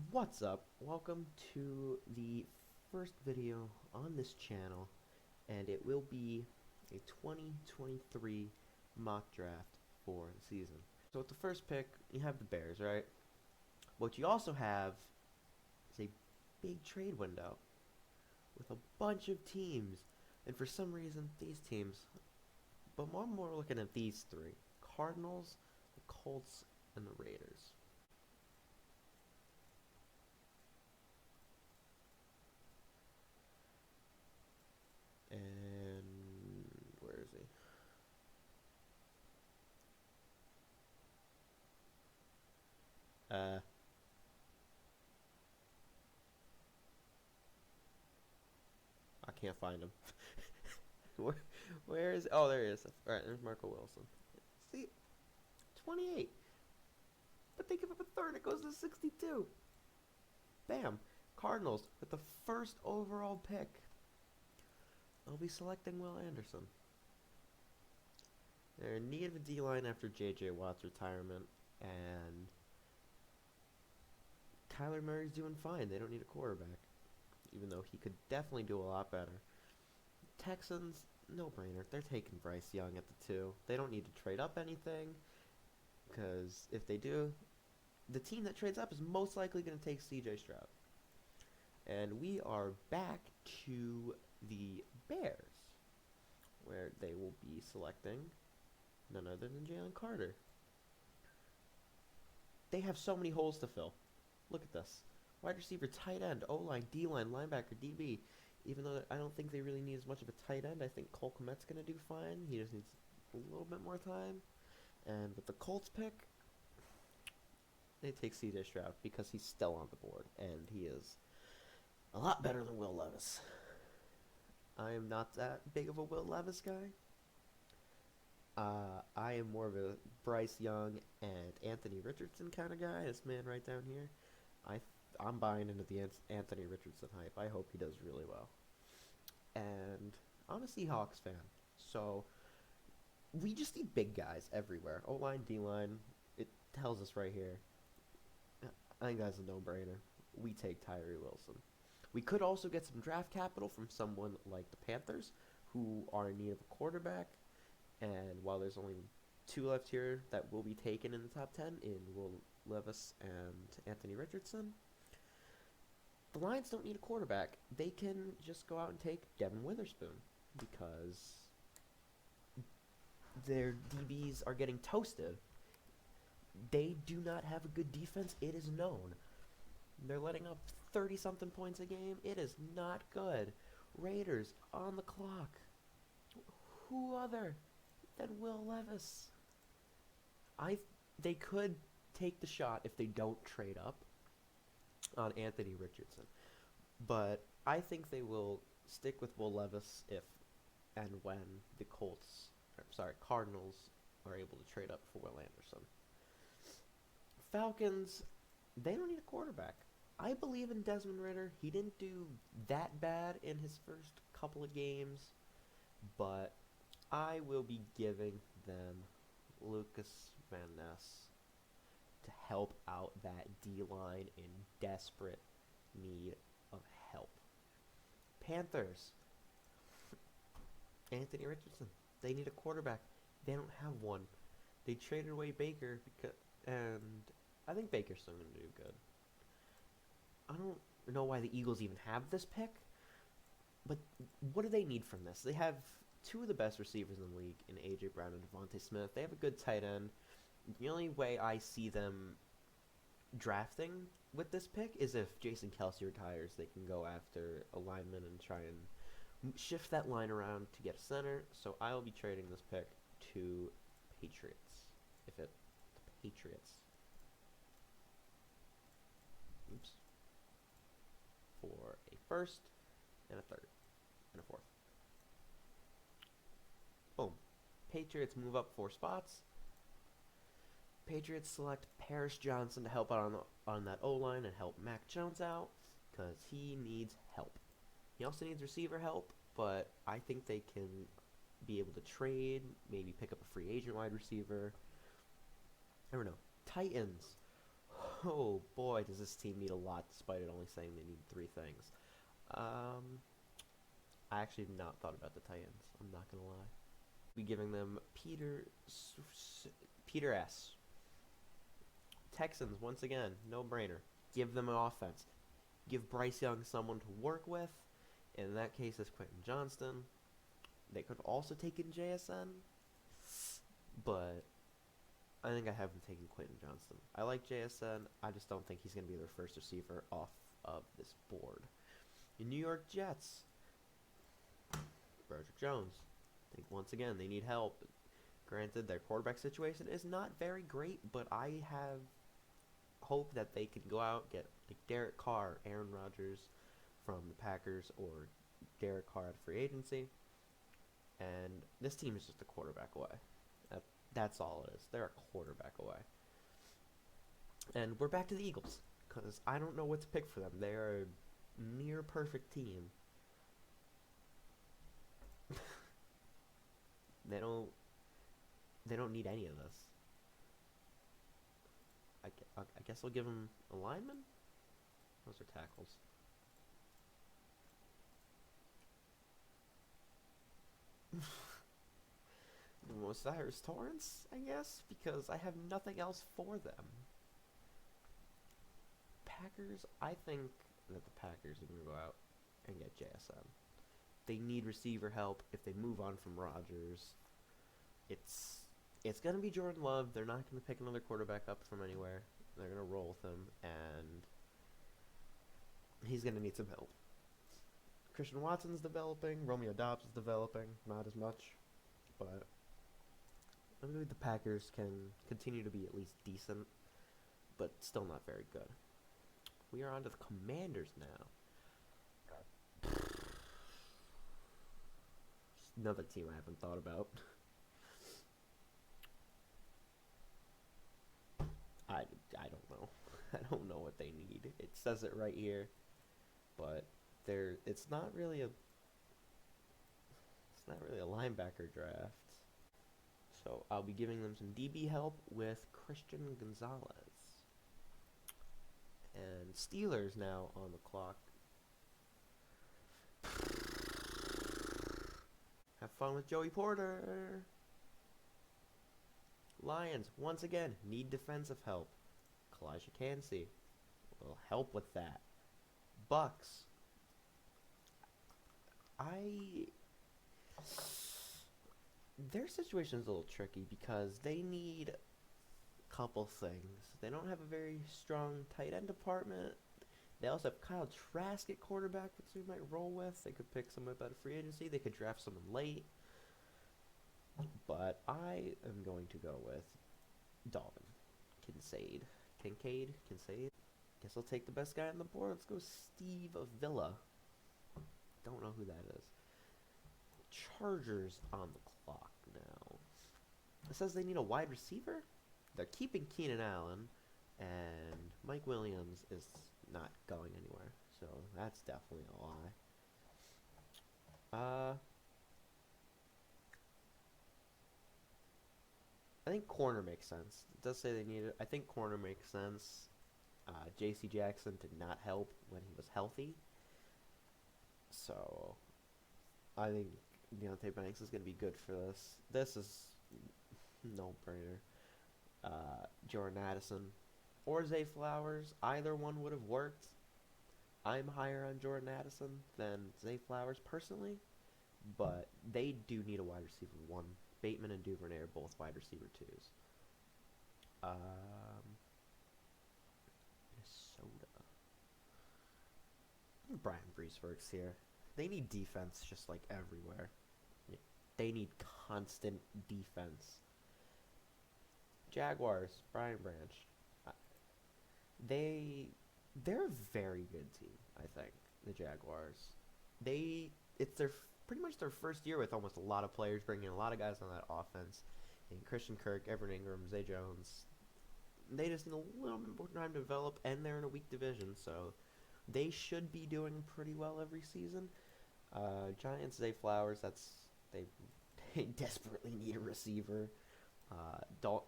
What's up? Welcome to the first video on this channel, and it will be a 2023 mock draft for the season. So with the first pick, you have the Bears, right? What you also have is a big trade window with a bunch of teams, and for some reason, these teams, but more looking at these three: Cardinals, the Colts, and the Raiders. And where is he? Uh, I can't find him. where, where is? Oh, there he is. All right, there's Marco Wilson. See, 28. But they give up a third. It goes to 62. Bam. Cardinals with the first overall pick. I'll be selecting Will Anderson. They're in need of a D-line after J.J. Watt's retirement, and Kyler Murray's doing fine. They don't need a quarterback, even though he could definitely do a lot better. Texans, no-brainer. They're taking Bryce Young at the 2. They don't need to trade up anything, because if they do, the team that trades up is most likely going to take C.J. Stroud. And we are back to the Bears, where they will be selecting none other than Jalen Carter. They have so many holes to fill. Look at this. Wide receiver, tight end, O-line, D-line, linebacker, DB. Even though I don't think they really need as much of a tight end, I think Cole Kmet's going to do fine. He just needs a little bit more time. And with the Colts pick, they take C.J. Stroud because he's still on the board, and he is a lot better than Will Levis. I am not that big of a Will Levis guy. I am more of a Bryce Young and Anthony Richardson kind of guy. This man right down here. I'm buying into the Anthony Richardson hype. I hope he does really well. And I'm a Seahawks fan, so we just need big guys everywhere. O-line, D-line. It tells us right here. I think that's a no-brainer. We take Tyree Wilson. We could also get some draft capital from someone like the Panthers, who are in need of a quarterback. And while there's only 2 left here that will be taken in the top 10 in Will Levis and Anthony Richardson, the Lions don't need a quarterback. They can just go out and take Devin Witherspoon because their DBs are getting toasted. They do not have a good defense. It is known. They're letting up 30-something points a game. It is not good. Raiders on the clock. Who other than Will Levis? They could take the shot if they don't trade up on Anthony Richardson, but I think they will stick with Will Levis if and when the Cardinals are able to trade up for Will Anderson. Falcons, they don't need a quarterback. I believe in Desmond Ridder. He didn't do that bad in his first couple of games, but I will be giving them Lucas Van Ness to help out that D-line in desperate need of help. Panthers, Anthony Richardson. They need a quarterback. They don't have one. They traded away Baker and I think Baker's still going to do good. I don't know why the Eagles even have this pick, but what do they need from this? They have 2 of the best receivers in the league in A.J. Brown and Devontae Smith. They have a good tight end. The only way I see them drafting with this pick is if Jason Kelce retires, they can go after a lineman and try and shift that line around to get a center. So I will be trading this pick to Patriots. The Patriots. Oops. For a first and a third and a fourth. Boom. Patriots move up 4 spots. Patriots select Paris Johnson to help out on that O-line and help Mac Jones out because he needs help. He also needs receiver help, but I think they can be able to trade, maybe pick up a free agent wide receiver. I don't know. Titans. Oh boy, does this team need a lot despite it only saying they need three things. I actually have not thought about the Titans. I'm not gonna lie. Be giving them Peter S. Texans once again, no brainer. Give them an offense. Give Bryce Young someone to work with. In that case, it's Quentin Johnston. They could also take in JSN, but I think I have them taking Quentin Johnston. I like JSN. I just don't think he's going to be their first receiver off of this board. The New York Jets, Broderick Jones. I think once again they need help. Granted, their quarterback situation is not very great, but I have hope that they can go out get like Derek Carr, Aaron Rodgers from the Packers, or Derek Carr at free agency. And this team is just a quarterback away. That's all it is. They're a quarterback away. And we're back to the Eagles, because I don't know what to pick for them. They're a near perfect team. They don't need any of this. I guess I'll give them a lineman. Those are tackles. Osiris Torrance, I guess, because I have nothing else for them. Packers, I think that the Packers are going to go out and get JSN. They need receiver help. If they move on from Rodgers, it's going to be Jordan Love. They're not going to pick another quarterback up from anywhere. They're going to roll with him, and he's going to need some help. Christian Watson's developing. Romeo Doubs is developing. Not as much, but I believe the Packers can continue to be at least decent, but still not very good. We are on to the Commanders now. Another team I haven't thought about. I don't know. I don't know what they need. It says it right here, but it's not really a linebacker draft. So I'll be giving them some DB help with Christian Gonzalez. And Steelers now on the clock. Have fun with Joey Porter. Lions, once again, need defensive help. Kalijah Kancey will help with that. Bucks. Their situation is a little tricky because they need a couple things. They don't have a very strong tight end department. They also have Kyle Trask at quarterback, which they might roll with. They could pick someone out of free agency. They could draft someone late. But I am going to go with Dalvin Kincaid. Guess I'll take the best guy on the board. Let's go Steve Villa. Don't know who that is. Chargers on the clock now. It says they need a wide receiver. They're keeping Keenan Allen, and Mike Williams is not going anywhere. So that's definitely a lie. I think corner makes sense. It does say they need it. I think corner makes sense. J.C. Jackson did not help when he was healthy. So I think Deontay Banks is going to be good for this. This is no-brainer. Jordan Addison or Zay Flowers. Either one would have worked. I'm higher on Jordan Addison than Zay Flowers personally, but they do need a wide receiver one. Bateman and Duvernay are both wide receiver twos. Minnesota. Brian Brees works here. They need defense just like everywhere. They need constant defense. Jaguars, Brian Branch. They're a very good team, I think, the Jaguars. It's pretty much their first year with almost a lot of players, bringing in a lot of guys on that offense. And Christian Kirk, Evan Ingram, Zay Jones. They just need a little bit more time to develop, and they're in a weak division, so they should be doing pretty well every season. Giants, Zay Flowers, they desperately need a receiver.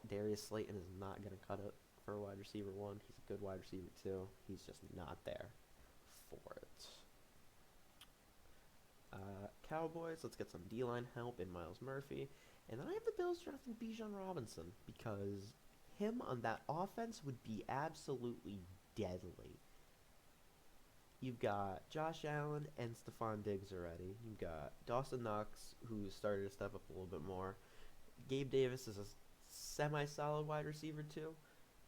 Darius Slayton is not going to cut it for a wide receiver 1. He's a good wide receiver 2. He's just not there for it. Cowboys, let's get some D-line help in Myles Murphy. And then I have the Bills drafting Bijan Robinson because him on that offense would be absolutely deadly. You've got Josh Allen and Stephon Diggs already. You've got Dawson Knox, who started to step up a little bit more. Gabe Davis is a semi-solid wide receiver too.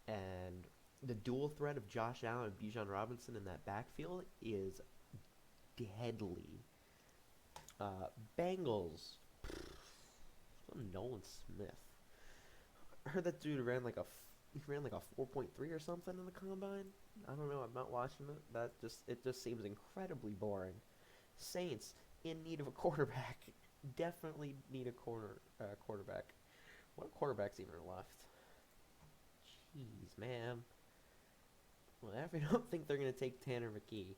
And the dual threat of Josh Allen and Bijan Robinson in that backfield is deadly. Bengals. Nolan Smith. I heard that dude ran like a 4.3 or something in the combine. I don't know. I'm not watching it. It just seems incredibly boring. Saints in need of a quarterback. Definitely need a quarterback. What quarterbacks even left? Jeez, man. Well, if you don't think they're gonna take Tanner McKee,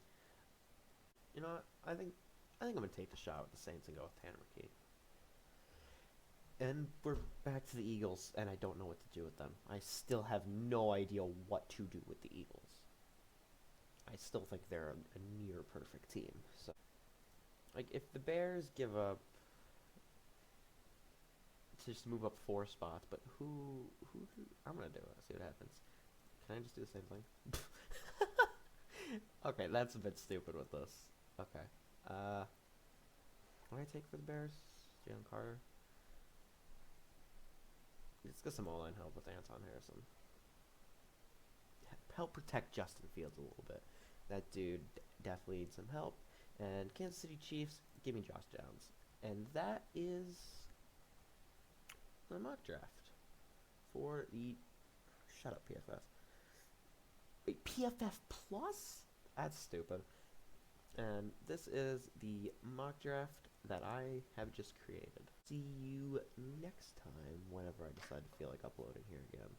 you know what? I think I'm gonna take the shot with the Saints and go with Tanner McKee. And we're back to the Eagles, and I don't know what to do with them. I still have no idea what to do with the Eagles. I still think they're a near perfect team. So, like, if the Bears give up to just move up 4 spots, but who I'm gonna do it. See what happens. Can I just do the same thing? Okay, that's a bit stupid with this. Okay. What do I take for the Bears? Jalen Carter. Let's get some O-line help with Anton Harrison. Help protect Justin Fields a little bit. That dude definitely needs some help. And Kansas City Chiefs, give me Josh Downs. And that is the mock draft for the... Shut up, PFF. Wait, PFF Plus? That's stupid. And this is the mock draft that I have just created. See you next time whenever I decide to feel like uploading here again.